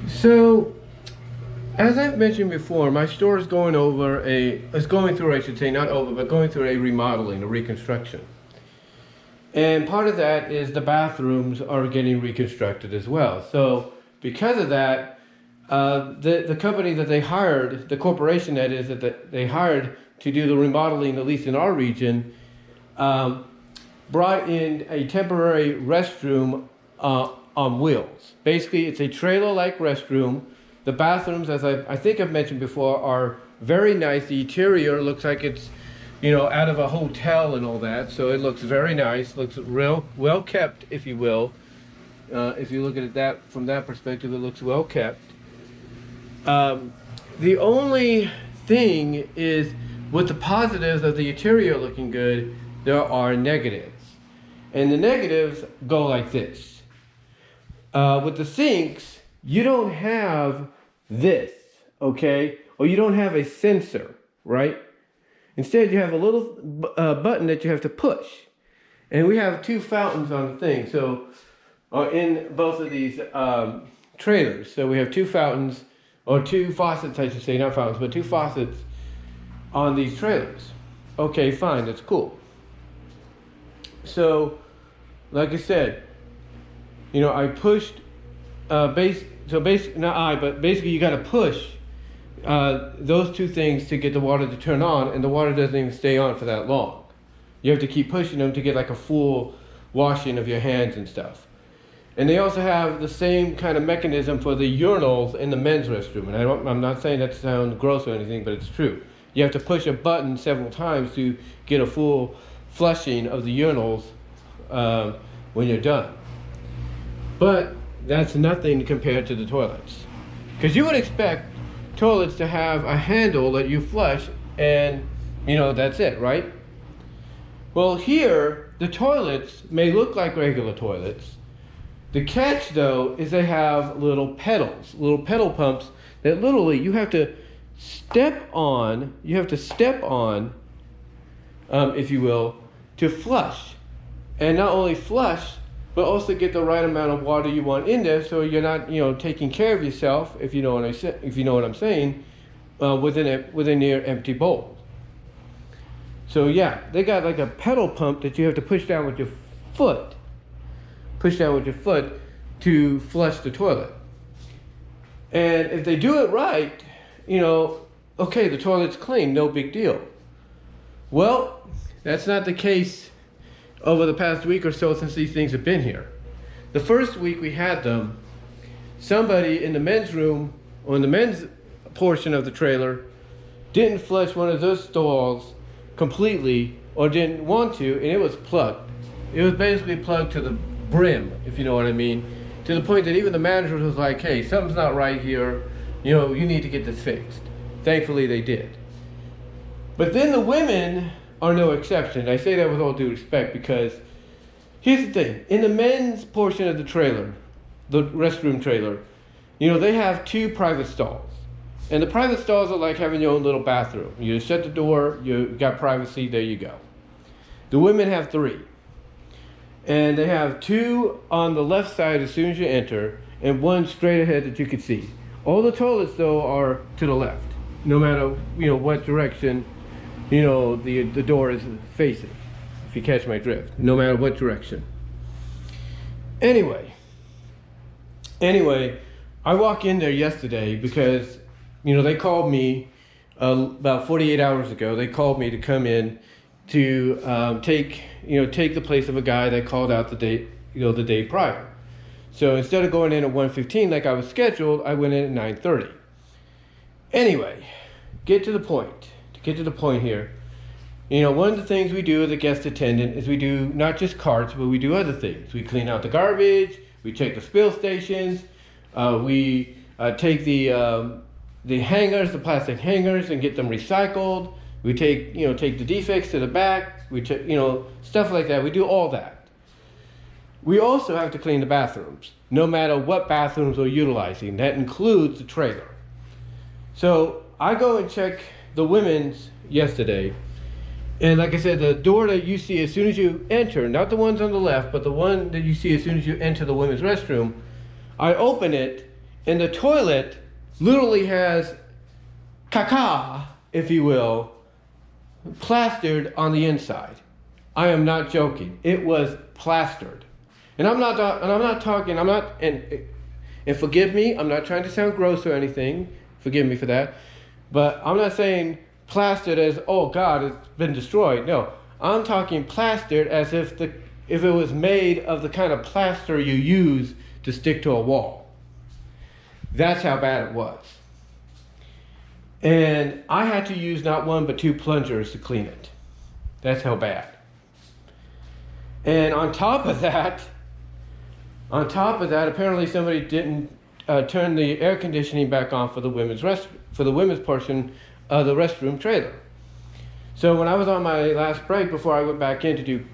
So, as I've mentioned before, my store is going through, I should say, not over, but going through a remodeling, a reconstruction. And part of that is the bathrooms are getting reconstructed as well. So, because of that, the company that they hired, the corporation that is, that they hired to do the remodeling, at least in our region, brought in a temporary restroom on wheels. Basically, it's a trailer-like restroom. The bathrooms, as I think I've mentioned before, are very nice. The interior looks like it's, out of a hotel and all that. So it looks very nice. Looks real well kept, if you will. If you look at it from that perspective, it looks well kept. The only thing is, with the positives of the interior looking good, there are negatives. And the negatives go like this. With the sinks, you don't have this, okay? Or you don't have a sensor, right? Instead, you have a little button that you have to push. And we have two fountains on the thing. So, in both of these trailers. So we have two fountains, or two faucets, I should say, not fountains, but two faucets on these trailers. Okay, fine, that's cool. So, like I said, I pushed basically you got to push those two things to get the water to turn on, and the water doesn't even stay on for that long. You have to keep pushing them to get like a full washing of your hands and stuff. And they also have the same kind of mechanism for the urinals in the men's restroom. And I'm not saying that to sound gross or anything, but it's true. You have to push a button several times to get a full flushing of the urinals when you're done. But that's nothing compared to the toilets. Because you would expect toilets to have a handle that you flush and, that's it, right? Well, here, the toilets may look like regular toilets. The catch, though, is they have little pedals, little pedal pumps that literally you have to step on, if you will, to flush. And not only flush, but also get the right amount of water you want in there, so you're not, taking care of yourself, if you know what I'm saying, with a near empty bowl. So yeah, they got like a pedal pump that you have to push down with your foot. To flush the toilet. And if they do it right, okay, the toilet's clean, no big deal. Well, that's not the case over the past week or so since these things have been here. The first week we had them, somebody in the men's room, or in the men's portion of the trailer, didn't flush one of those stalls completely, or didn't want to, and it was plugged. It was basically plugged to the brim, if you know what I mean, to the point that even the manager was like, hey, something's not right here, you need to get this fixed. Thankfully they did. But then the women are no exception. I say that with all due respect, because here's the thing. In the men's portion of the trailer, the restroom trailer, they have two private stalls. And the private stalls are like having your own little bathroom. You shut the door, you got privacy, there you go. The women have three. And they have two on the left side as soon as you enter, and one straight ahead that you can see. All the toilets, though, are to the left, no matter what direction the door is facing, if you catch my drift, no matter what direction. Anyway, I walk in there yesterday because they called me about 48 hours ago. They called me to come in to take the place of a guy that called out the day prior. So instead of going in at 1:15 like I was scheduled, I went in at 9:30. Anyway, to get to the point here, one of the things we do as a guest attendant is we do not just carts, but we do other things. We clean out the garbage, we check the spill stations, we take the hangers, the plastic hangers, and get them recycled. We take the defects to the back. We check, stuff like that. We do all that. We also have to clean the bathrooms, no matter what bathrooms we're utilizing. That includes the trailer. So I go and check the women's yesterday, and like I said, the door that you see as soon as you enter, not the ones on the left, but the one that you see as soon as you enter the women's restroom, I open it, And the toilet literally has caca, if you will, plastered on the inside. I am not joking. It was plastered. And I'm not talking, and forgive me, I'm not trying to sound gross or anything. Forgive me for that. But I'm not saying plastered as, oh God, it's been destroyed. No, I'm talking plastered as if it was made of the kind of plaster you use to stick to a wall. That's how bad it was. And I had to use not one but two plungers to clean it. That's how bad. And on top of that, apparently somebody didn't turn the air conditioning back on for the women's portion of the restroom trailer. So when I was on my last break before I went back in to do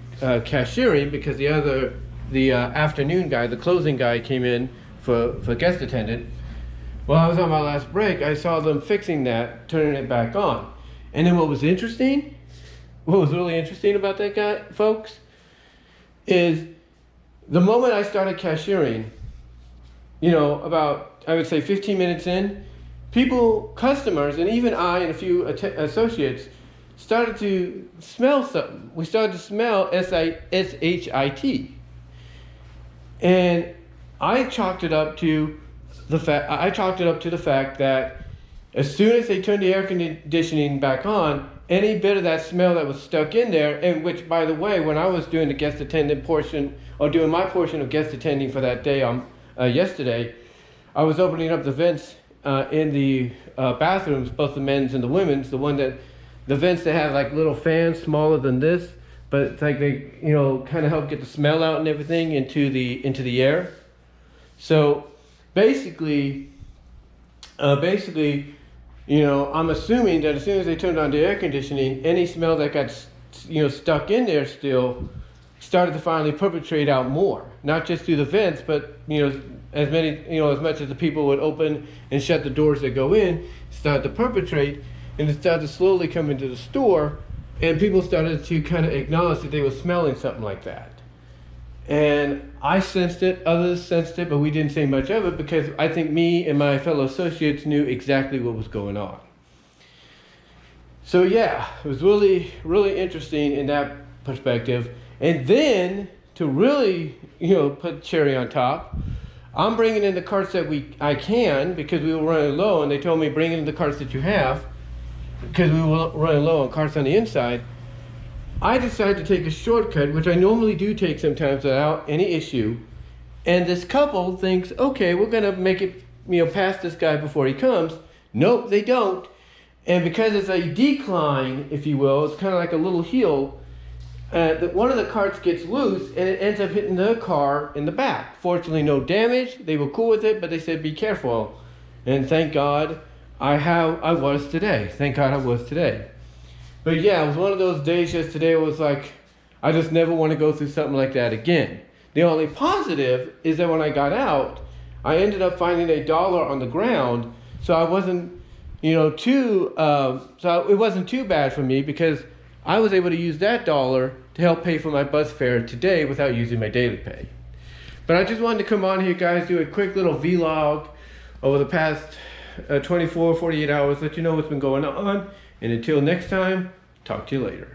cashiering, because the afternoon guy, the closing guy, came in for guest attendant. While I was on my last break, I saw them fixing that, turning it back on. And then what was really interesting about that guy, folks, is the moment I started cashiering, about, I would say 15 minutes in, customers, and even I and a few associates started to smell something. We started to smell S-H-I-T. And I chalked it up to the fact that as soon as they turned the air conditioning back on, any bit of that smell that was stuck in there, and which, by the way, when I was doing the guest attendant portion, or doing my portion of guest attending for that day yesterday, I was opening up the vents in the bathrooms, both the men's and the women's, the vents that have like little fans smaller than this, but it's like they, kind of help get the smell out and everything into the air. So basically, I'm assuming that as soon as they turned on the air conditioning, any smell that got, stuck in there still started to finally perpetrate out more. Not just through the vents, but, as much as the people would open and shut the doors that go in, started to perpetrate, and it started to slowly come into the store, and people started to kind of acknowledge that they were smelling something like that. And I sensed it, others sensed it, but we didn't say much of it because I think me and my fellow associates knew exactly what was going on. So yeah, it was really, really interesting in that perspective. And then to really, put cherry on top, I'm bringing in the carts that I can, because we were running low, and they told me bring in the carts that you have because we were running low on carts on the inside. I decided to take a shortcut, which I normally do take sometimes without any issue. And this couple thinks, okay, we're going to make it, past this guy before he comes. Nope, they don't. And because it's a decline, if you will, it's kind of like a little hill, one of the carts gets loose and it ends up hitting the car in the back. Fortunately, no damage. They were cool with it, but they said, be careful. And thank God I was today. Thank God I was today. But yeah, it was one of those days yesterday. It was like, I just never want to go through something like that again. The only positive is that when I got out, I ended up finding $1 on the ground. So I wasn't, so it wasn't too bad for me because I was able to use that $1 to help pay for my bus fare today without using my daily pay. But I just wanted to come on here, guys, do a quick little vlog over the past 48 hours, let you know what's been going on. And until next time, talk to you later.